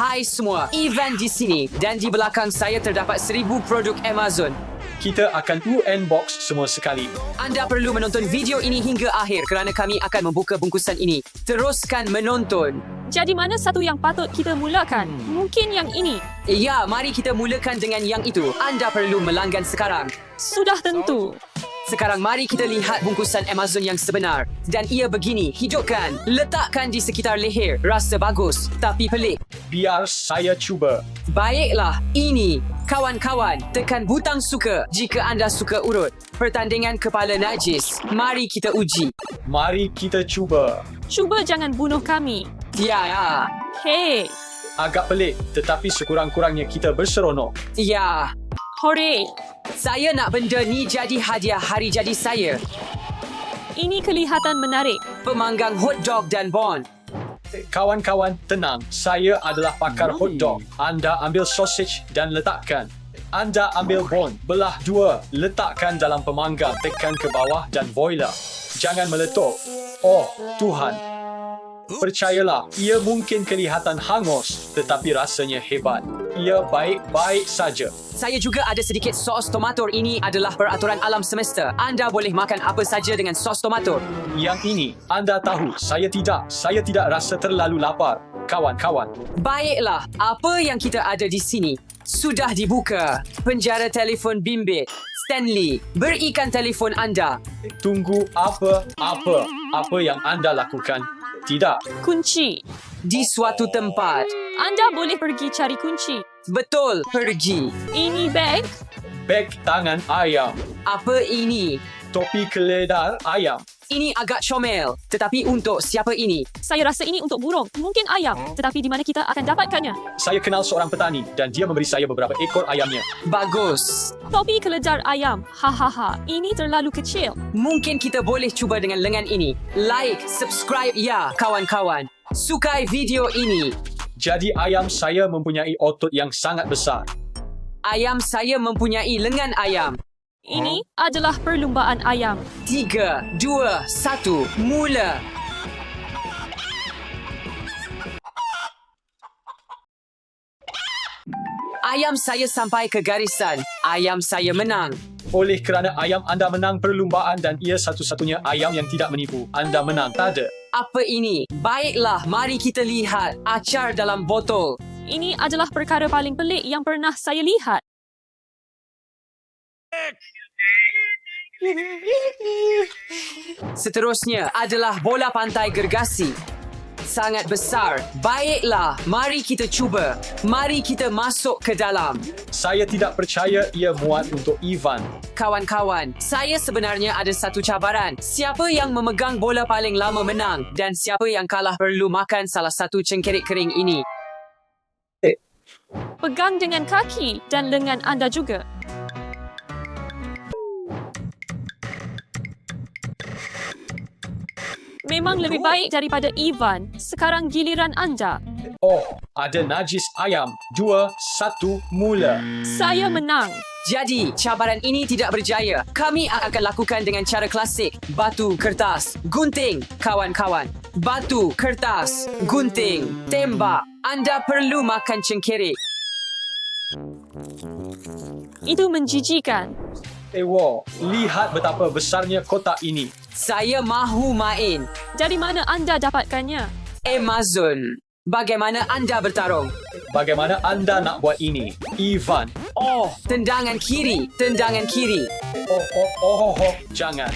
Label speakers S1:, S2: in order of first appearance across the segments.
S1: Hai semua, Ivan di sini dan di belakang saya terdapat 1000 produk Amazon.
S2: Kita akan unbox semua sekali.
S1: Anda perlu menonton video ini hingga akhir kerana kami akan membuka bungkusan ini. Teruskan menonton.
S3: Jadi mana satu yang patut kita mulakan? Mungkin yang ini.
S1: Ya, mari kita mulakan dengan yang itu. Anda perlu melanggan sekarang.
S3: Sudah tentu.
S1: Sekarang mari kita lihat bungkusan Amazon yang sebenar. Dan ia begini, hidupkan. Letakkan di sekitar leher. Rasa bagus, tapi pelik.
S2: Biar saya cuba.
S1: Baiklah, ini. Kawan-kawan, tekan butang suka jika anda suka urut. Pertandingan kepala najis. Mari kita uji.
S2: Mari kita cuba.
S3: Cuba jangan bunuh kami.
S1: Ya,
S3: Hei,
S2: Agak pelik, tetapi sekurang-kurangnya kita berseronok.
S1: ya.
S3: hore.
S1: Saya nak benda ni jadi hadiah hari jadi saya.
S3: Ini kelihatan menarik.
S1: Pemanggang hotdog dan bon.
S2: Kawan-kawan, tenang. Saya adalah pakar hotdog. Anda ambil sausage dan letakkan. Anda ambil bon, belah dua, letakkan dalam pemanggang, tekan ke bawah dan voila. Jangan meletup. Oh, Tuhan. Percayalah, ia mungkin kelihatan hangus, tetapi rasanya hebat. Ia baik-baik saja.
S1: Saya juga ada sedikit sos tomato. Ini adalah peraturan alam semesta. Anda boleh makan apa saja dengan sos tomato.
S2: Yang ini, anda tahu, saya tidak. Saya tidak rasa terlalu lapar. Kawan-kawan,
S1: Baiklah, apa yang kita ada di sini sudah dibuka. Penjara telefon bimbit. Stanley, berikan telefon anda.
S2: tunggu apa yang anda lakukan? Tidak.
S3: Kunci.
S1: Di suatu tempat.
S3: Anda boleh pergi cari kunci.
S1: Betul, pergi.
S3: Ini beg.
S2: Beg tangan ayam.
S1: Apa ini?
S2: Topi keledar ayam.
S1: Ini agak comel. Tetapi untuk siapa ini?
S3: Saya rasa ini untuk burung. Mungkin ayam. Tetapi di mana kita akan dapatkannya?
S2: Saya kenal seorang petani dan dia memberi saya beberapa ekor ayamnya.
S1: Bagus.
S3: Topi keledar ayam. Hahaha. Ini terlalu kecil.
S1: Mungkin kita boleh cuba dengan lengan ini. Like, subscribe ya, kawan-kawan. Sukai video ini.
S2: Jadi ayam saya mempunyai otot yang sangat besar.
S1: Ayam saya mempunyai lengan ayam.
S3: Ini adalah perlumbaan ayam.
S1: 3, 2, 1, mula. Ayam saya sampai ke garisan. Ayam saya menang.
S2: Oleh kerana ayam anda menang perlumbaan dan ia satu-satunya ayam yang tidak menipu, anda menang. Tak ada.
S1: Apa ini? Baiklah, mari kita lihat. Acar dalam botol.
S3: Ini adalah perkara paling pelik yang pernah saya lihat.
S1: Seterusnya adalah bola pantai gergasi. Sangat besar. Baiklah, mari kita cuba. Mari kita masuk ke dalam.
S2: Saya tidak percaya ia muat untuk Ivan.
S1: Kawan-kawan, saya sebenarnya ada satu cabaran. Siapa yang memegang bola paling lama menang dan siapa yang kalah perlu makan salah satu cengkerik kering ini.
S3: Pegang dengan kaki dan lengan anda juga. Memang lebih baik daripada Ivan. Sekarang giliran anda.
S2: Oh, ada najis ayam. 2, 1, mula.
S3: Saya menang.
S1: Jadi, cabaran ini tidak berjaya. Kami akan lakukan dengan cara klasik. Batu, kertas, gunting. Kawan-kawan. Batu, kertas, gunting, tembak. Anda perlu makan cengkerik.
S3: Itu menjijikan.
S2: Wow, lihat betapa besarnya kotak ini.
S1: Saya mahu main.
S3: Dari mana anda dapatkannya?
S1: Amazon. Bagaimana anda bertarung?
S2: Bagaimana anda nak buat ini? Ivan.
S1: Oh, tendangan kiri. Tendangan kiri.
S2: Oh, jangan.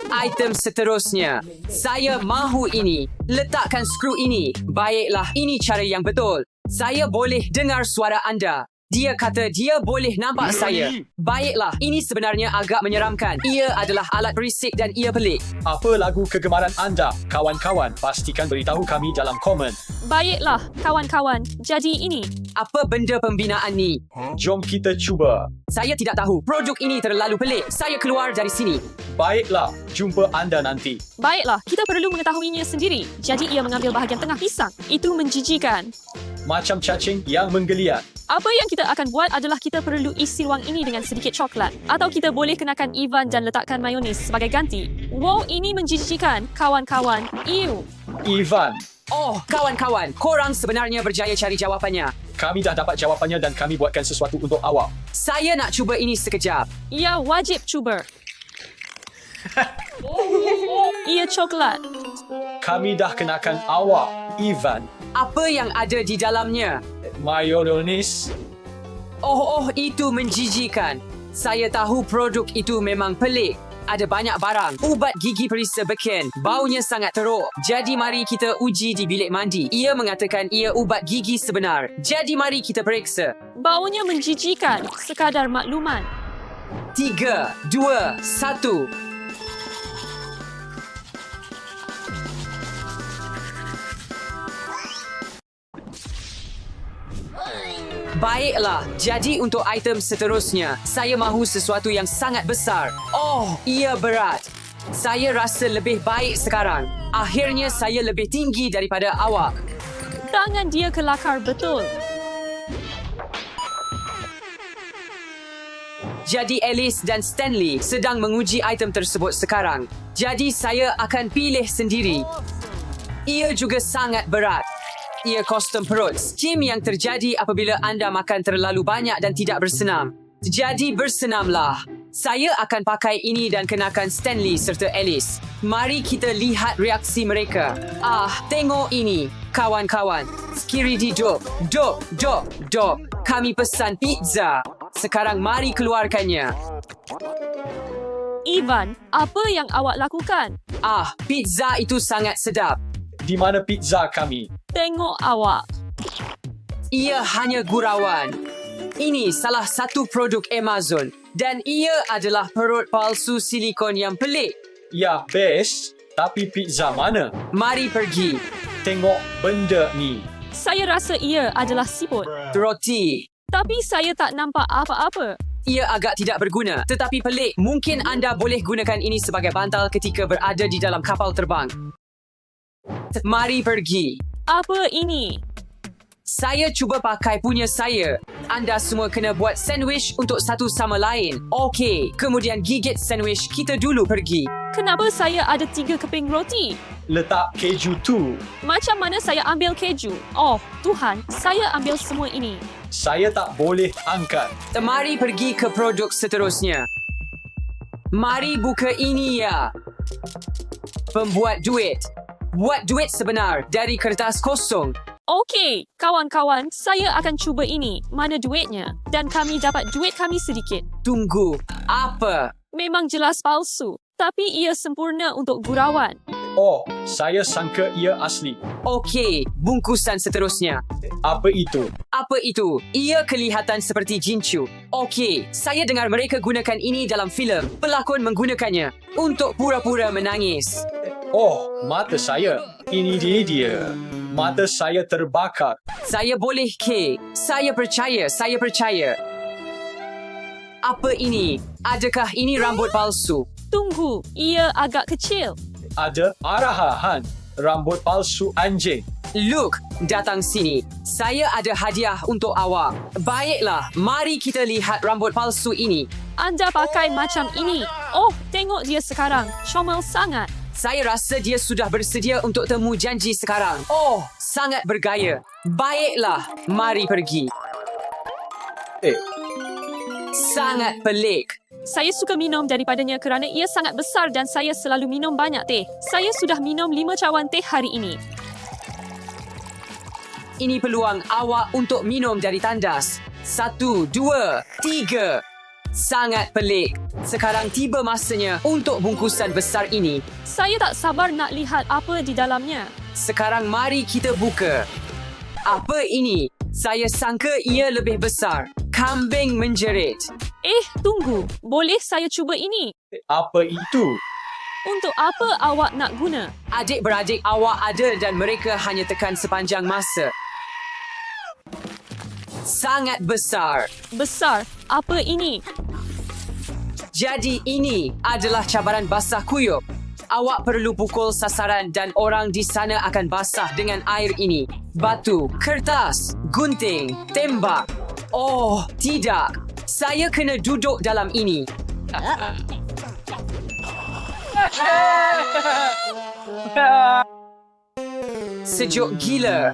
S1: Item seterusnya. Saya mahu ini. Letakkan skru ini. Baiklah, ini cara yang betul. Saya boleh dengar suara anda. Dia kata dia boleh nampak saya. Baiklah, ini sebenarnya agak menyeramkan. Ia adalah alat berisik dan ia pelik.
S2: Apa lagu kegemaran anda? Kawan-kawan, pastikan beritahu kami dalam komen.
S3: Baiklah, kawan-kawan. Jadi ini.
S1: Apa benda pembinaan ni?
S2: Jom kita cuba.
S1: Saya tidak tahu. Produk ini terlalu pelik. Saya keluar dari sini.
S2: Baiklah, jumpa anda nanti.
S3: Baiklah, kita perlu mengetahuinya sendiri. Jadi ia mengambil bahagian tengah pisang. Itu menjijikan.
S2: Macam cacing yang menggeliat.
S3: Apa yang kita akan buat adalah kita perlu isi ruang ini dengan sedikit coklat. Atau kita boleh kenakan Ivan dan letakkan mayonis sebagai ganti. Wow, ini menjijikan, kawan-kawan. Ew.
S2: Ivan,
S1: Oh, kawan-kawan, korang sebenarnya berjaya cari jawapannya.
S2: Kami dah dapat jawapannya dan kami buatkan sesuatu untuk awak.
S1: Saya nak cuba ini sekejap.
S3: Ia wajib cuba. Ia coklat.
S2: Kami dah kenakan awak, Ivan.
S1: Apa yang ada di dalamnya?
S2: Mayonnaise.
S1: Oh, itu menjijikan. Saya tahu produk itu memang pelik. Ada banyak barang. Ubat gigi perisa beken. Baunya sangat teruk. Jadi mari kita uji di bilik mandi. Ia mengatakan ia ubat gigi sebenar. Jadi mari kita periksa.
S3: Baunya menjijikan. Sekadar makluman.
S1: 3, 2, 1. Baiklah, jadi untuk item seterusnya, saya mahu sesuatu yang sangat besar. Oh, ia berat. Saya rasa lebih baik sekarang. Akhirnya saya lebih tinggi daripada awak.
S3: Tangan dia kelakar betul.
S1: Jadi Alice dan Stanley sedang menguji item tersebut sekarang. Jadi saya akan pilih sendiri. Ia juga sangat berat. Ia kostum perut. Skim yang terjadi apabila anda makan terlalu banyak dan tidak bersenam. Jadi bersenamlah. Saya akan pakai ini dan kenakan Stanley serta Alice. Mari kita lihat reaksi mereka. Tengok ini. Kawan-kawan. Skiridi dop. Dop. Kami pesan pizza. Sekarang mari keluarkannya.
S3: Ivan, apa yang awak lakukan?
S1: Pizza itu sangat sedap.
S2: Di mana pizza kami?
S3: Tengok awak.
S1: Ia hanya gurauan. Ini salah satu produk Amazon dan ia adalah perut palsu silikon yang pelik.
S2: Ya, best. Tapi pizza mana?
S1: Mari pergi.
S2: Tengok benda ni.
S3: Saya rasa ia adalah siput.
S1: Roti.
S3: Tapi saya tak nampak apa-apa.
S1: Ia agak tidak berguna tetapi pelik. Mungkin anda boleh gunakan ini sebagai bantal ketika berada di dalam kapal terbang. Mari pergi.
S3: Apa ini?
S1: Saya cuba pakai punya saya. Anda semua kena buat sandwich untuk satu sama lain. Okey, kemudian gigit sandwich kita dulu pergi.
S3: Kenapa saya ada 3 keping roti?
S2: Letak keju tu.
S3: Macam mana saya ambil keju? Oh, Tuhan, saya ambil semua ini.
S2: Saya tak boleh angkat.
S1: Mari pergi ke produk seterusnya. Mari buka ini ya. Pembuat duit. Buat duit sebenar dari kertas kosong.
S3: Okey, kawan-kawan, saya akan cuba ini. Mana duitnya? Dan kami dapat duit kami sedikit.
S1: Tunggu. Apa?
S3: Memang jelas palsu. Tapi ia sempurna untuk gurauan.
S2: Oh, saya sangka ia asli.
S1: Okey, bungkusan seterusnya.
S2: Apa itu?
S1: Apa itu? Ia kelihatan seperti jincu. Okey, saya dengar mereka gunakan ini dalam filem. Pelakon menggunakannya untuk pura-pura menangis.
S2: Oh, mata saya. Ini dia. Mata saya terbakar.
S1: Saya boleh kek. Saya percaya. Apa ini? Adakah ini rambut palsu?
S3: Tunggu, ia agak kecil.
S2: Ada arahan. Rambut palsu anjing.
S1: Luke, datang sini. Saya ada hadiah untuk awak. Baiklah, mari kita lihat rambut palsu ini.
S3: Anda pakai macam ini. Oh, tengok dia sekarang. Comel sangat.
S1: Saya rasa dia sudah bersedia untuk temu janji sekarang. Oh, sangat bergaya. Baiklah, mari pergi. Sangat pelik.
S3: Saya suka minum daripadanya kerana ia sangat besar dan saya selalu minum banyak teh. Saya sudah minum 5 cawan teh hari ini.
S1: Ini peluang awak untuk minum dari tandas. 1, 2, 3. Sangat pelik. Sekarang tiba masanya untuk bungkusan besar ini.
S3: Saya tak sabar nak lihat apa di dalamnya.
S1: Sekarang mari kita buka. Apa ini? Saya sangka ia lebih besar. Kambing menjerit.
S3: Tunggu. Boleh saya cuba ini?
S2: Apa itu?
S3: Untuk apa awak nak guna?
S1: Adik-beradik awak ada dan mereka hanya tekan sepanjang masa. Sangat besar.
S3: Besar. Apa ini?
S1: Jadi ini adalah cabaran basah kuyup. Awak perlu pukul sasaran dan orang di sana akan basah dengan air ini. Batu, kertas, gunting, tembak. Oh, tidak. Saya kena duduk dalam ini. sejuk gila.